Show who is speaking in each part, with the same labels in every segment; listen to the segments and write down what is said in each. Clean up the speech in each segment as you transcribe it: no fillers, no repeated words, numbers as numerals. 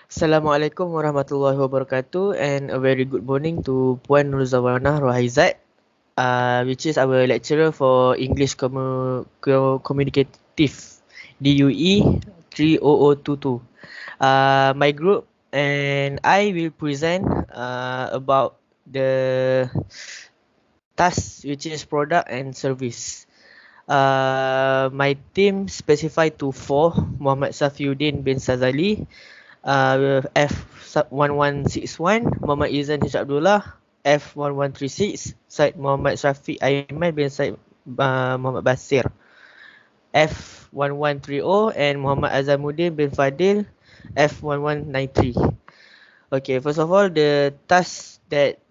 Speaker 1: Assalamualaikum warahmatullahi wabarakatuh and a very good morning to Puan Nurzawana Rohaizat, which is our lecturer for English Communicative DUE 30022. My group and I will present about the task which is product and service. My team specified to 4, Muhammad Safiuddin bin Sazali, F1161, Muhammad Izan Hisham Abdullah, F1136, Syed Muhammad Syafiq Aiman bin Syed Muhammad Basir, F1130, and Muhammad Azamuddin bin Fadil, F1193. Okay, first of all, the task that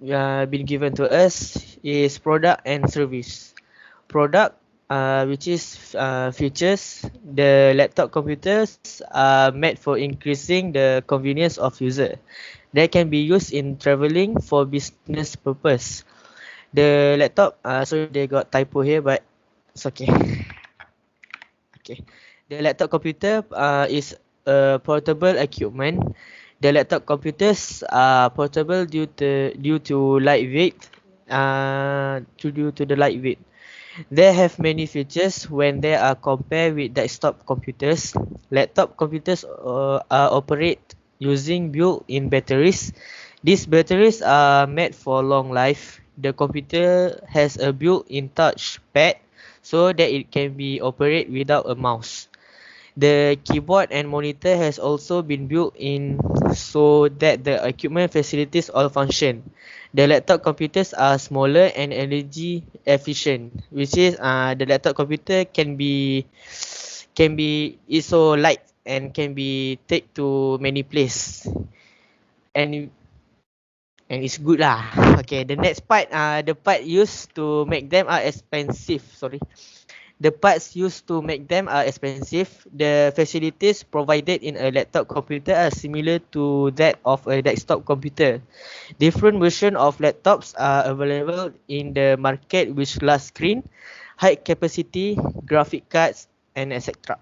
Speaker 1: been given to us is product and service. Product, which is features, the laptop computers are made for increasing the convenience of user. They can be used in traveling for business purpose. The laptop, sorry, they got typo here, but it's okay. Okay, the laptop computer is a portable equipment. The laptop computers are portable due to lightweight. Due to the lightweight. They have many features when they are compared with desktop computers. Laptop computers operate using built-in batteries. These batteries are made for long life. The computer has a built-in touch pad so that it can be operated without a mouse. The keyboard and monitor has also been built in so that the equipment facilities all function. The laptop computers are smaller and energy efficient, which is the laptop computer can be is so light and can be take to many place, and and it's good lah. Okay, the next part, the part used to make them are expensive. Sorry. The parts used to make them are expensive. The facilities provided in a laptop computer are similar to that of a desktop computer. Different versions of laptops are available in the market with large screen, high capacity, graphic cards, and etc.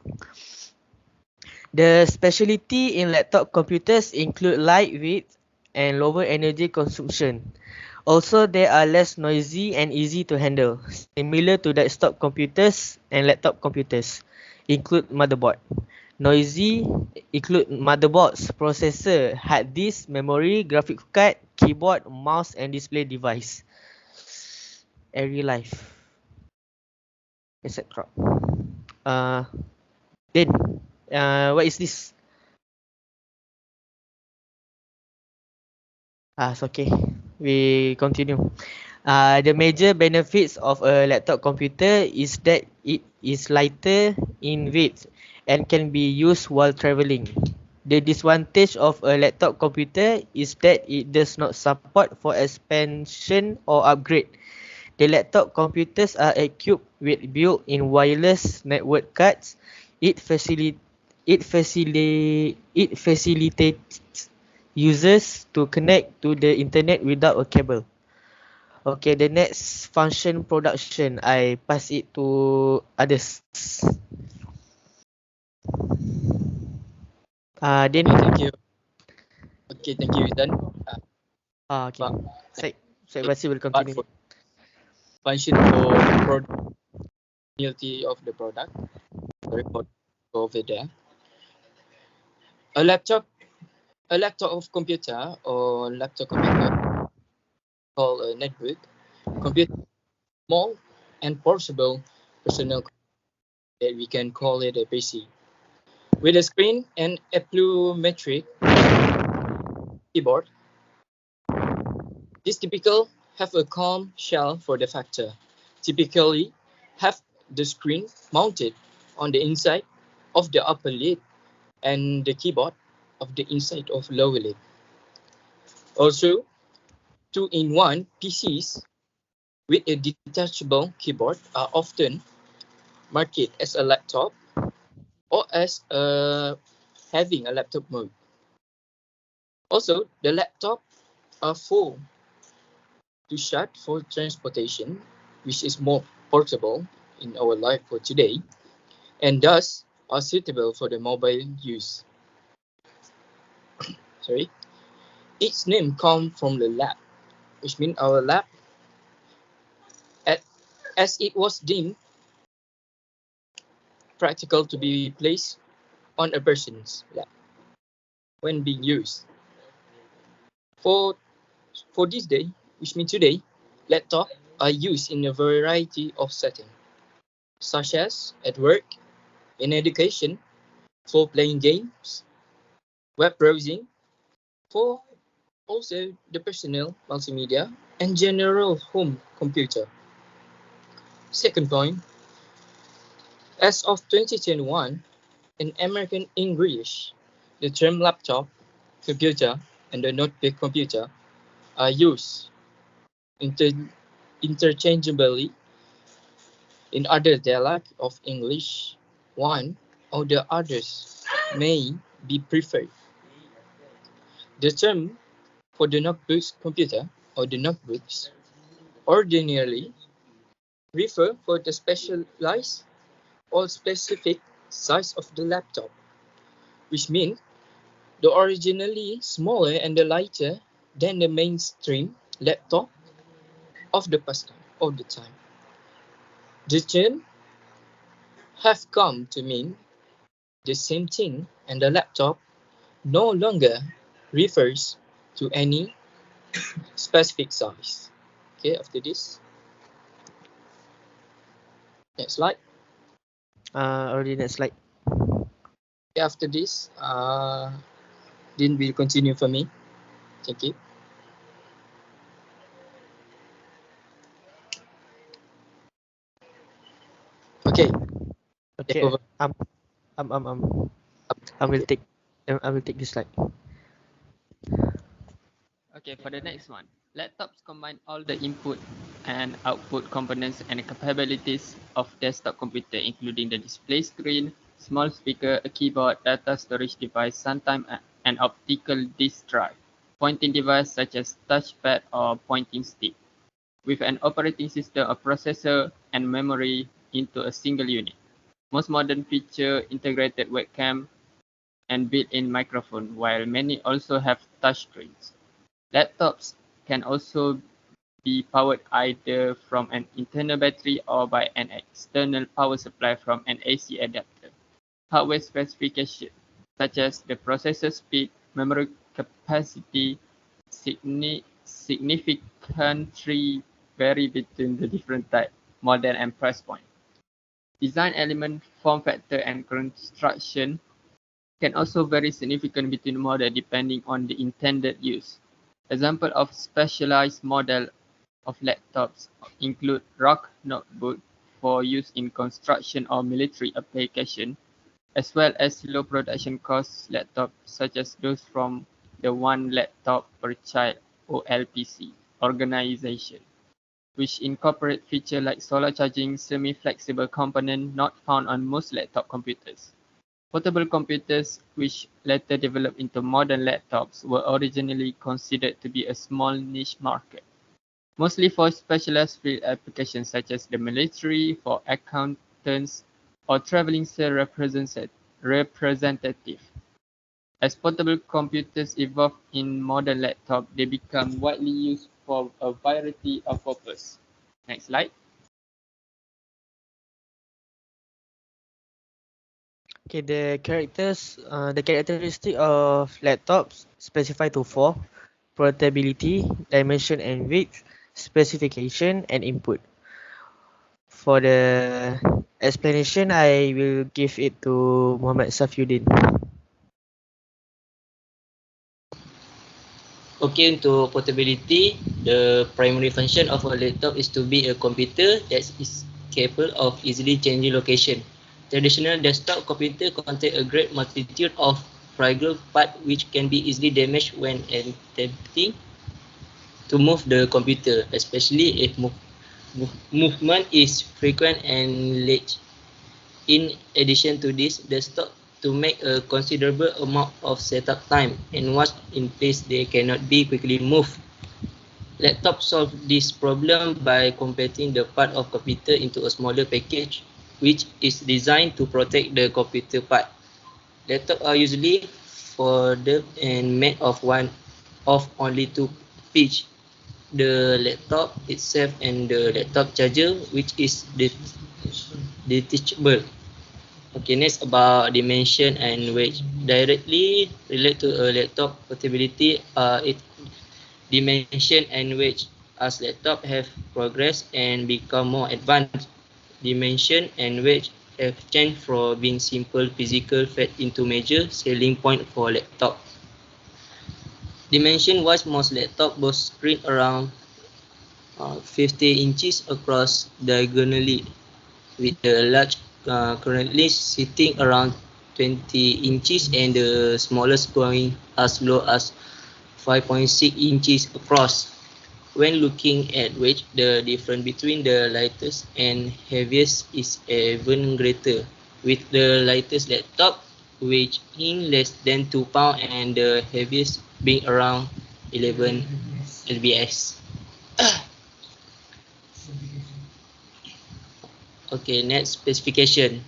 Speaker 1: The specialty in laptop computers include lightweight and lower energy consumption. Also, they are less noisy and easy to handle, similar to desktop computers and laptop computers. Include motherboard. Noisy include motherboards, processor, hard disk, memory, graphic card, keyboard, mouse, and display device. Every life, etc. Then, what is this? It's okay. We continue. The major benefits of a laptop computer is that it is lighter in weight and can be used while traveling. The disadvantage of a laptop computer is that it does not support for expansion or upgrade. The laptop computers are equipped with built-in wireless network cards. It facilitates users to connect to the internet without a cable. Okay, the next function production, I pass it to others. Then.
Speaker 2: Okay, thank you. Okay, thank you, Izan.
Speaker 1: Okay. Syed Basir will
Speaker 2: Part
Speaker 1: continue.
Speaker 2: for function for functionality of the product. Sorry for over there. A laptop of computer or laptop computer called a network computer, small and portable personal that we can call it a PC. With a screen and a plyometric keyboard, this typical have a calm shell for the factor. Typically have the screen mounted on the inside of the upper lid and the keyboard of the inside of lower lid. Also, 2-in-1 PCs with a detachable keyboard are often marketed as a laptop or as having a laptop mode. Also, the laptop are full to shut for transportation, which is more portable in our life for today, and thus are suitable for the mobile use. Its name comes from the lab, which means our lab, as it was deemed practical to be placed on a person's lap when being used. For this day, which means today, laptops are used in a variety of settings, such as at work, in education, for playing games, web browsing, for also the personal multimedia, and general home computer. Second point, as of 2021, in American English, the term laptop, computer, and the notebook computer are used interchangeably in other dialects of English. One or the others may be preferred. The term for the notebook computer or the notebooks ordinarily refer for the specialized or specific size of the laptop, which means the originally smaller and the lighter than the mainstream laptop of the past time. The term have come to mean the same thing, and the laptop no longer refers to any specific size. Okay, after this, next slide.
Speaker 1: Already next slide.
Speaker 2: Okay, after this, Dean will continue for me. Thank you. Okay.
Speaker 1: Okay. I will take this slide.
Speaker 3: Okay, for the next one, laptops combine all the input and output components and capabilities of desktop computer, including the display screen, small speaker, a keyboard, data storage device, sometimes an optical disk drive, pointing device such as touchpad or pointing stick, with an operating system, a processor, and memory into a single unit. Most modern feature integrated webcam and built-in microphone, while many also have touchscreens. Laptops can also be powered either from an internal battery or by an external power supply from an AC adapter. Hardware specifications such as the processor speed, memory capacity significantly vary between the different type, model, and price point. Design element, form factor, and construction can also vary significantly between models depending on the intended use. Examples of specialized models of laptops include ROG notebook for use in construction or military application, as well as low production cost laptops such as those from the One Laptop per Child (OLPC) organization, which incorporate features like solar charging, semi-flexible component not found on most laptop computers. Portable computers, which later developed into modern laptops, were originally considered to be a small niche market, mostly for specialized field applications such as the military, for accountants, or traveling sales representative. As portable computers evolve in modern laptops, they become widely used for a variety of purposes. Next slide.
Speaker 1: Okay, the characteristic of laptops specify to 4: portability, dimension and width, specification, and input. For the explanation, I will give it to Muhammad Safiuddin.
Speaker 4: Okay, untuk portability, the primary function of a laptop is to be a computer that is capable of easily changing location. Traditional desktop computer contain a great multitude of fragile parts which can be easily damaged when attempting to move the computer, especially if movement is frequent and large. In addition to this, desktop to make a considerable amount of setup time, and once in place they cannot be quickly moved. Laptops solve this problem by compacting the part of computer into a smaller package, which is designed to protect the computer part. Laptops are usually folded and made of only two pitch. The laptop itself and the laptop charger, which is detachable. Okay, next about dimension and weight. Directly relate to a laptop portability, its dimension and weight. As laptop have progressed and become more advanced, dimension and weight have changed from being simple physical fact into major selling point for laptop. Dimension-wise, most laptop boast screen around 50 inches across diagonally, with the large currently sitting around 20 inches and the smallest going as low as 5.6 inches across. When looking at weight, the difference between the lightest and heaviest is even greater, with the lightest laptop weighing less than 2 pounds and the heaviest being around 11 lbs. Okay, next specification.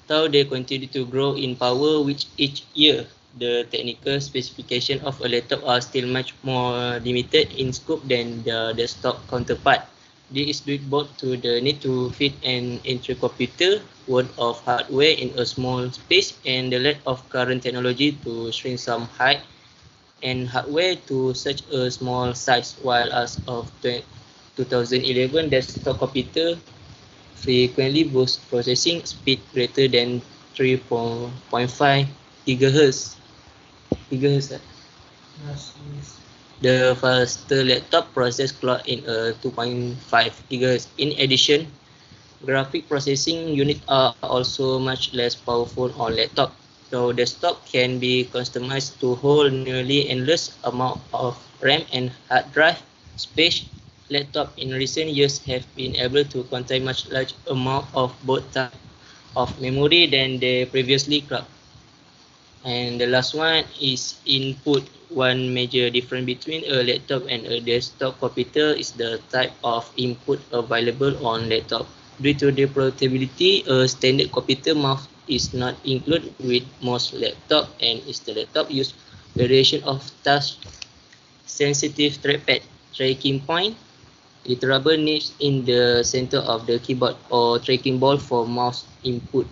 Speaker 4: Though they continue to grow in power with each year, the technical specification of a laptop are still much more limited in scope than the desktop counterpart. This is due both to the need to fit an entry computer worth of hardware in a small space and the lack of current technology to shrink some height and hardware to such a small size, while as of 2011 desktop computer frequently boast processing speed greater than 3.5 GHz. The faster laptop process clock in a 2.5 GHz. In addition, graphic processing units are also much less powerful on laptop, though desktop can be customized to hold nearly endless amount of RAM and hard drive space. Laptop in recent years have been able to contain much large amount of both type of memory than they previously could. And the last one is input. One major difference between a laptop and a desktop computer is the type of input available on laptop. Due to the portability, a standard computer mouse is not included with most laptop, and is the laptop use variation of touch sensitive trackpad, tracking point, with rubber nibs in the center of the keyboard, or tracking ball for mouse input.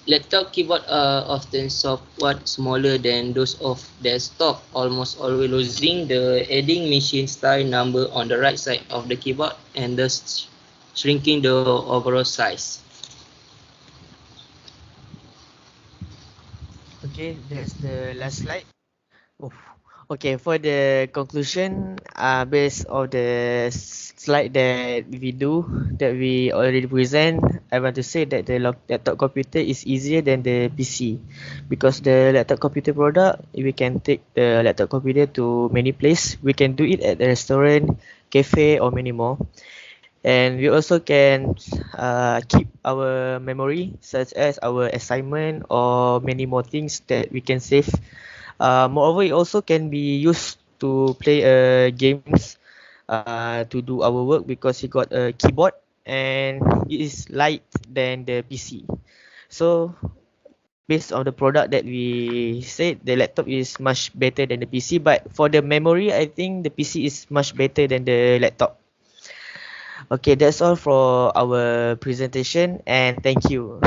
Speaker 4: Laptop keyboards are often somewhat smaller than those of desktop, almost always losing the adding machine style number on the right side of the keyboard and thus shrinking the overall size.
Speaker 1: Okay, that's the last slide. Oh, okay, for the conclusion, based on the slide that we already present, I want to say that the laptop computer is easier than the PC, because the laptop computer product, we can take the laptop computer to many places. We can do it at the restaurant, cafe, or many more. And we also can keep our memory, such as our assignment or many more things that we can save. Moreover, it also can be used to play games, to do our work, because it got a keyboard and it is light than the PC. So based on the product that we said, the laptop is much better than the PC. But for the memory, I think the PC is much better than the laptop. Okay, that's all for our presentation, and thank you.